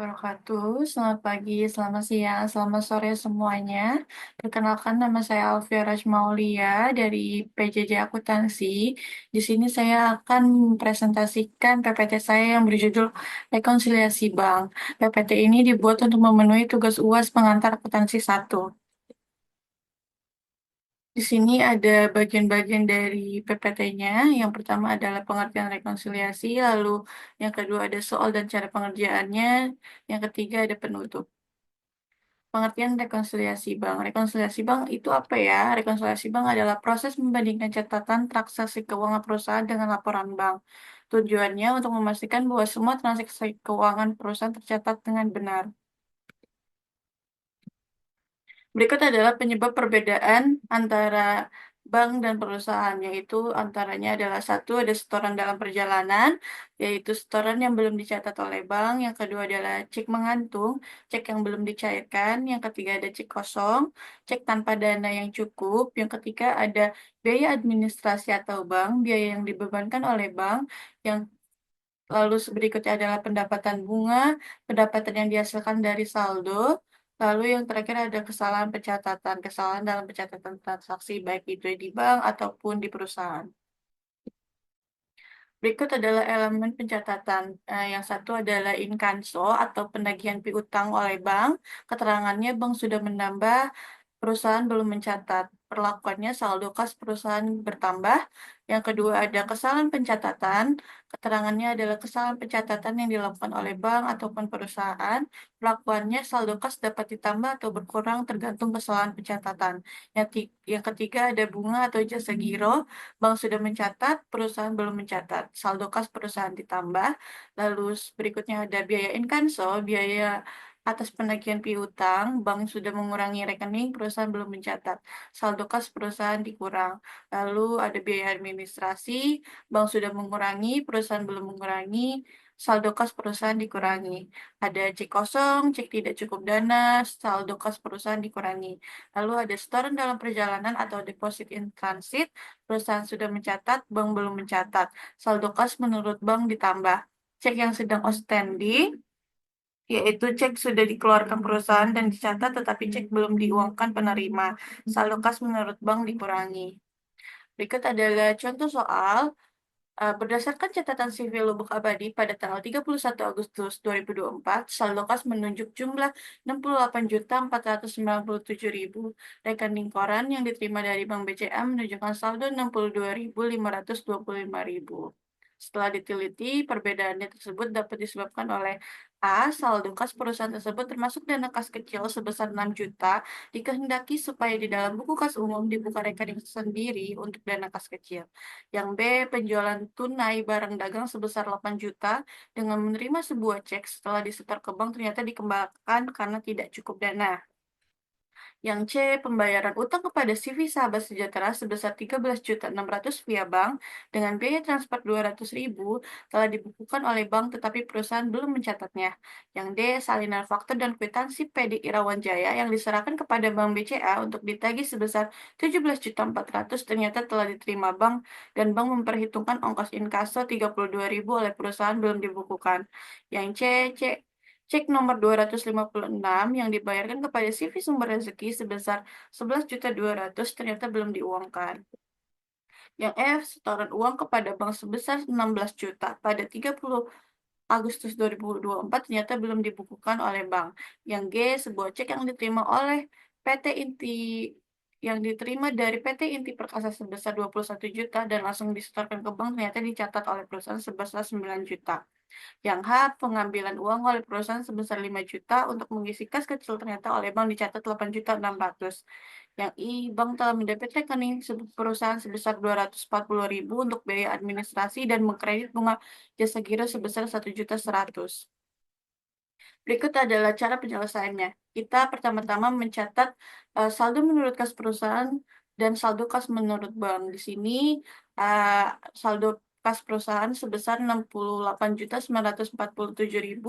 wabarakatuh. Selamat pagi, selamat siang, selamat sore semuanya. Perkenalkan nama saya Alfia Rajmaulia dari PJJ Akuntansi. Di sini saya akan mempresentasikan PPT saya yang berjudul Rekonsiliasi Bank. PPT ini dibuat untuk memenuhi tugas UAS pengantar akuntansi 1. Di sini ada bagian-bagian dari PPT-nya. Yang pertama adalah pengertian rekonsiliasi, lalu yang kedua ada soal dan cara pengerjaannya, yang ketiga ada penutup. Pengertian rekonsiliasi bank. Rekonsiliasi bank itu apa ya? Rekonsiliasi bank adalah proses membandingkan catatan transaksi keuangan perusahaan dengan laporan bank. Tujuannya untuk memastikan bahwa semua transaksi keuangan perusahaan tercatat dengan benar. Berikut adalah penyebab perbedaan antara bank dan perusahaan, yaitu antaranya adalah satu, ada setoran dalam perjalanan, yaitu setoran yang belum dicatat oleh bank. Yang kedua adalah cek menggantung, cek yang belum dicairkan. Yang ketiga ada cek kosong, cek tanpa dana yang cukup. Yang ketiga ada biaya administrasi atau bank, biaya yang dibebankan oleh bank. Yang lalu berikutnya adalah pendapatan bunga, pendapatan yang dihasilkan dari saldo. Lalu yang terakhir ada kesalahan dalam pencatatan transaksi baik itu di bank ataupun di perusahaan. Berikut adalah elemen pencatatan. Yang satu adalah inkanso atau penagihan piutang oleh bank. Keterangannya bank sudah menambah, perusahaan belum mencatat. Perlakuannya saldo kas perusahaan bertambah. Yang kedua ada kesalahan pencatatan. Keterangannya adalah kesalahan pencatatan yang dilakukan oleh bank ataupun perusahaan. Perlakuannya saldo kas dapat ditambah atau berkurang tergantung kesalahan pencatatan. Yang ketiga ada bunga atau jasa giro. Bank sudah mencatat, perusahaan belum mencatat. Saldo kas perusahaan ditambah. Lalu berikutnya ada biaya inkanso, biaya atas penagihan piutang, bank sudah mengurangi rekening, perusahaan belum mencatat. Saldo kas perusahaan dikurang. Lalu ada biaya administrasi, bank sudah mengurangi, perusahaan belum mengurangi. Saldo kas perusahaan dikurangi. Ada cek kosong, cek tidak cukup dana, saldo kas perusahaan dikurangi. Lalu ada setoran dalam perjalanan atau deposit in transit, perusahaan sudah mencatat, bank belum mencatat. Saldo kas menurut bank ditambah. Cek yang sedang outstanding, yaitu cek sudah dikeluarkan perusahaan dan dicatat tetapi cek belum diuangkan penerima. Saldo kas menurut bank dikurangi. Berikut adalah contoh soal. Berdasarkan catatan sivil Lubuk Abadi pada tanggal 31 Agustus 2024, saldo kas menunjuk jumlah 68.497.000. Rekening koran yang diterima dari Bank BCA menunjukkan saldo 62.525.000. Setelah diteliti, perbedaannya tersebut dapat disebabkan oleh A. Saldo kas perusahaan tersebut termasuk dana kas kecil sebesar 6 juta, dikehendaki supaya di dalam buku kas umum dibuka rekening sendiri untuk dana kas kecil. Yang B, penjualan tunai barang dagang sebesar 8 juta dengan menerima sebuah cek setelah disetor ke bank ternyata dikembalikan karena tidak cukup dana. Yang C, pembayaran utang kepada CV Sahabat Sejahtera sebesar 13.600.000 via bank dengan biaya transfer 200.000 telah dibukukan oleh bank tetapi perusahaan belum mencatatnya. Yang D, salinan faktur dan kwitansi PD Irawan Jaya yang diserahkan kepada Bank BCA untuk ditagih sebesar 17.400.000 ternyata telah diterima bank dan bank memperhitungkan ongkos inkaso 32.000 oleh perusahaan belum dibukukan. Yang C, cek nomor 256 yang dibayarkan kepada CV Sumber Rezeki sebesar 11.200.000 ternyata belum diuangkan. Yang F, setoran uang kepada bank sebesar 16 juta pada 30 Agustus 2024 ternyata belum dibukukan oleh bank. Yang G, sebuah cek yang diterima oleh PT Inti yang diterima dari PT Inti Perkasa sebesar 21 juta dan langsung disetorkan ke bank ternyata dicatat oleh perusahaan sebesar 9 juta. Yang H, pengambilan uang oleh perusahaan sebesar 5 juta untuk mengisi kas kecil ternyata oleh bank dicatat 8.600.000. Yang I, bank telah mendebit rekening perusahaan sebesar 240.000 untuk biaya administrasi dan mengkredit bunga jasa giro sebesar 1.100.000. Berikut adalah cara penyelesaiannya. Kita pertama-tama mencatat saldo menurut kas perusahaan dan saldo kas menurut bank. Di sini uh, saldo kas perusahaan sebesar 68.947.000,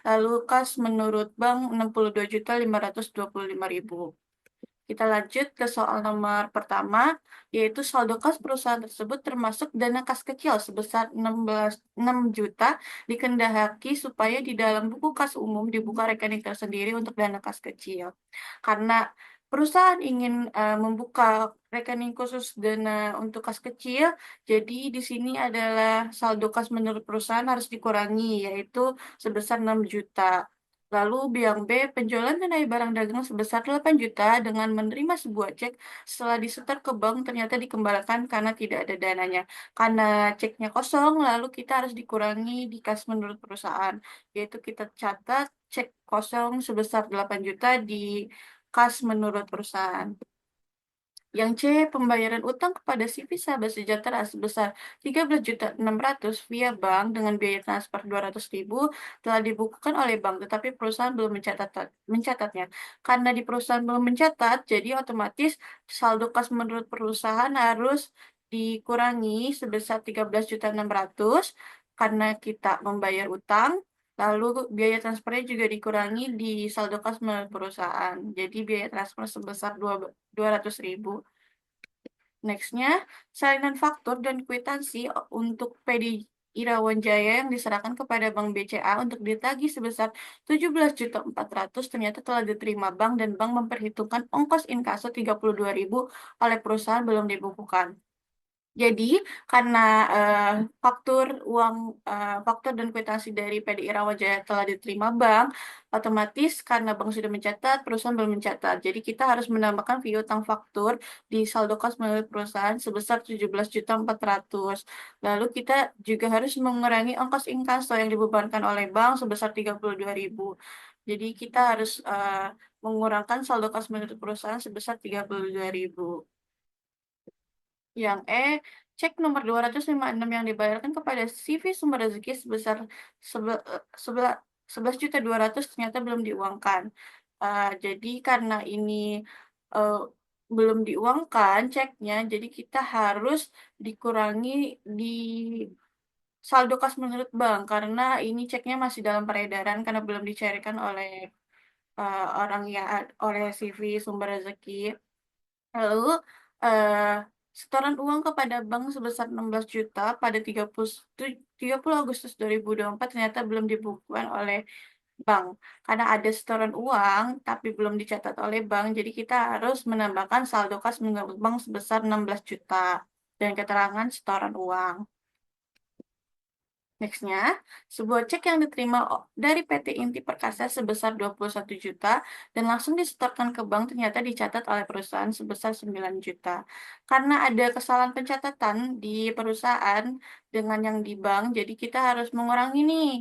lalu kas menurut bank 62.525.000. Kita lanjut ke soal nomor pertama, yaitu saldo kas perusahaan tersebut termasuk dana kas kecil sebesar 6 juta dikehendaki supaya di dalam buku kas umum dibuka rekening tersendiri untuk dana kas kecil. Karena perusahaan ingin membuka rekening khusus dana untuk kas kecil, jadi di sini adalah saldo kas menurut perusahaan harus dikurangi, yaitu sebesar 6 juta. Lalu yang B, penjualan tunai barang dagang sebesar 8 juta dengan menerima sebuah cek setelah disetor ke bank ternyata dikembalikan karena tidak ada dananya. Karena ceknya kosong, lalu kita harus dikurangi di kas menurut perusahaan. Yaitu kita catat cek kosong sebesar 8 juta di kas menurut perusahaan. Yang C, pembayaran utang kepada CV Sahabat Sejahtera sebesar 13.600.000 via bank dengan biaya transfer 200.000 telah dibukukan oleh bank, tetapi perusahaan belum mencatatnya. Karena di perusahaan belum mencatat, jadi otomatis saldo kas menurut perusahaan harus dikurangi sebesar 13.600.000 karena kita membayar utang. Lalu biaya transfernya juga dikurangi di saldo kas menurut perusahaan. Jadi biaya transfer sebesar 200.000. Nextnya, salinan faktur dan kwitansi untuk PD Irawan Jaya yang diserahkan kepada Bank BCA untuk ditagih sebesar 17.400.000 ternyata telah diterima bank dan bank memperhitungkan ongkos inkaso 32.000 oleh perusahaan belum dibukukan. Jadi, karena eh, faktur uang faktur dan kwitansi dari PDI Rawajaya telah diterima bank, otomatis karena bank sudah mencatat, perusahaan belum mencatat. Jadi kita harus menambahkan piutang faktur di saldo kas milik perusahaan sebesar 17.400. Lalu kita juga harus mengurangi ongkos inkaso yang dibebankan oleh bank sebesar 32.000. Jadi kita harus mengurangkan saldo kas milik perusahaan sebesar 32.000. Yang E, cek nomor 256 yang dibayarkan kepada CV Sumber Rezeki sebesar 11.200.000 ternyata belum diuangkan. Jadi karena ini eh, belum diuangkan ceknya, jadi kita harus dikurangi di saldo kas menurut bank karena ini ceknya masih dalam peredaran karena belum dicairkan oleh orang yang oleh CV Sumber Rezeki. Lalu, eh, setoran uang kepada bank sebesar 16 juta pada 30 Agustus 2024 ternyata belum dibukukan oleh bank. Karena ada setoran uang, tapi belum dicatat oleh bank, jadi kita harus menambahkan saldo kas menurut bank sebesar 16 juta dan keterangan setoran uang. Nextnya, sebuah cek yang diterima dari PT Inti Perkasa sebesar 21 juta dan langsung disetorkan ke bank ternyata dicatat oleh perusahaan sebesar 9 juta. Karena ada kesalahan pencatatan di perusahaan dengan yang di bank, jadi kita harus mengurangi nih.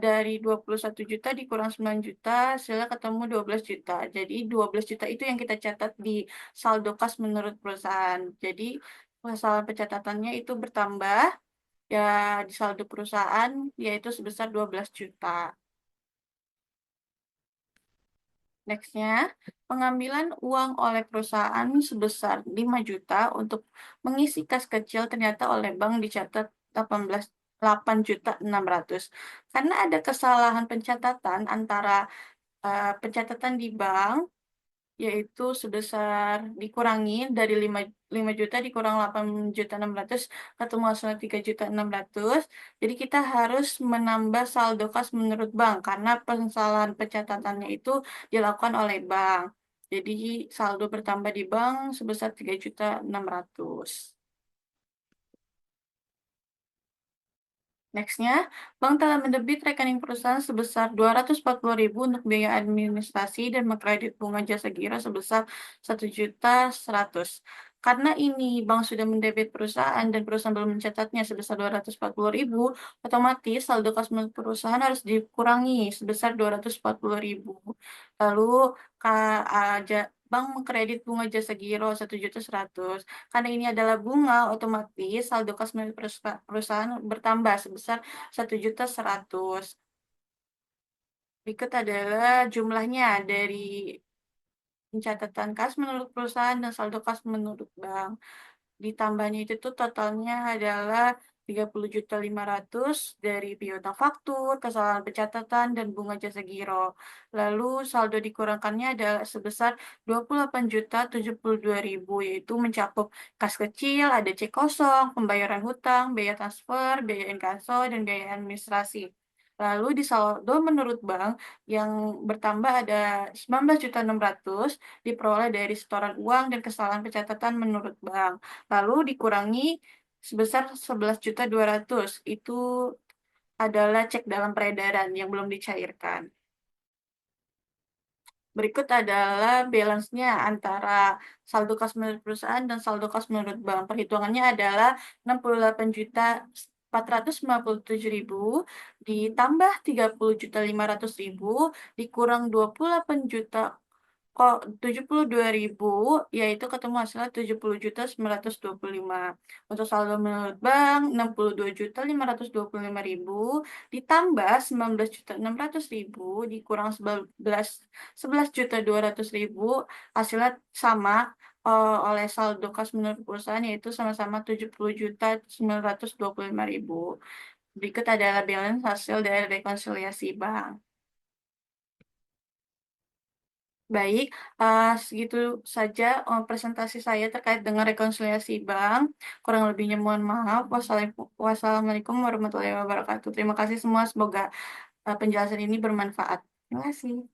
Dari 21 juta dikurang 9 juta, hasilnya ketemu 12 juta. Jadi 12 juta itu yang kita catat di saldo kas menurut perusahaan. Jadi kesalahan pencatatannya itu bertambah ya di saldo perusahaan yaitu sebesar 12 juta. Nextnya, pengambilan uang oleh perusahaan sebesar 5 juta untuk mengisi kas kecil ternyata oleh bank dicatat 8.600.000. Karena ada kesalahan pencatatan antara pencatatan di bank yaitu sebesar dikurangi dari 5 juta dikurang 8.600.000 ketemu hasilnya 3.600.000. Jadi kita harus menambah saldo kas menurut bank karena kesalahan pencatatannya itu dilakukan oleh bank. Jadi saldo bertambah di bank sebesar 3.600.000. Nextnya, bank telah mendebit rekening perusahaan sebesar 240.000 untuk biaya administrasi dan mengkredit bunga jasa giro sebesar 1.100.000. Karena ini bank sudah mendebit perusahaan dan perusahaan belum mencatatnya sebesar 240.000, otomatis saldo kas milik perusahaan harus dikurangi sebesar 240.000. Lalu bank mengkredit bunga jasa giro 1.100.000. Karena ini adalah bunga, otomatis saldo kas milik perusahaan bertambah sebesar 1.100.000. Berikut adalah jumlahnya dari pencatatan kas menurut perusahaan dan saldo kas menurut bank. Ditambahnya itu tuh totalnya adalah 30.500.000 dari piutang faktur, kesalahan pencatatan, dan bunga jasa giro. Lalu saldo dikurangkannya adalah sebesar 28.072.000, yaitu mencakup kas kecil, ada cek kosong, pembayaran hutang, biaya transfer, biaya inkaso, dan biaya administrasi. Lalu di saldo menurut bank yang bertambah ada 19.600 diperoleh dari setoran uang dan kesalahan pencatatan menurut bank. Lalu dikurangi sebesar 11.200 itu adalah cek dalam peredaran yang belum dicairkan. Berikut adalah balance-nya antara saldo kas menurut perusahaan dan saldo kas menurut bank. Perhitungannya adalah 68.457.000 ditambah 30.500.000 dikurang 28 juta kok 72.000, yaitu ketemu hasilnya 70.925. Untuk saldo menurut bank 62.525.000 ditambah 19.600.000 dikurang 11.200.000 hasilnya sama oleh saldo kas menurut perusahaan, yaitu sama-sama 70.925.000. Berikut adalah balance hasil dari rekonsiliasi bank. Baik, segitu saja presentasi saya terkait dengan rekonsiliasi bank. Kurang lebihnya mohon maaf. Wassalamualaikum warahmatullahi wabarakatuh. Terima kasih semua. Semoga penjelasan ini bermanfaat. Terima kasih.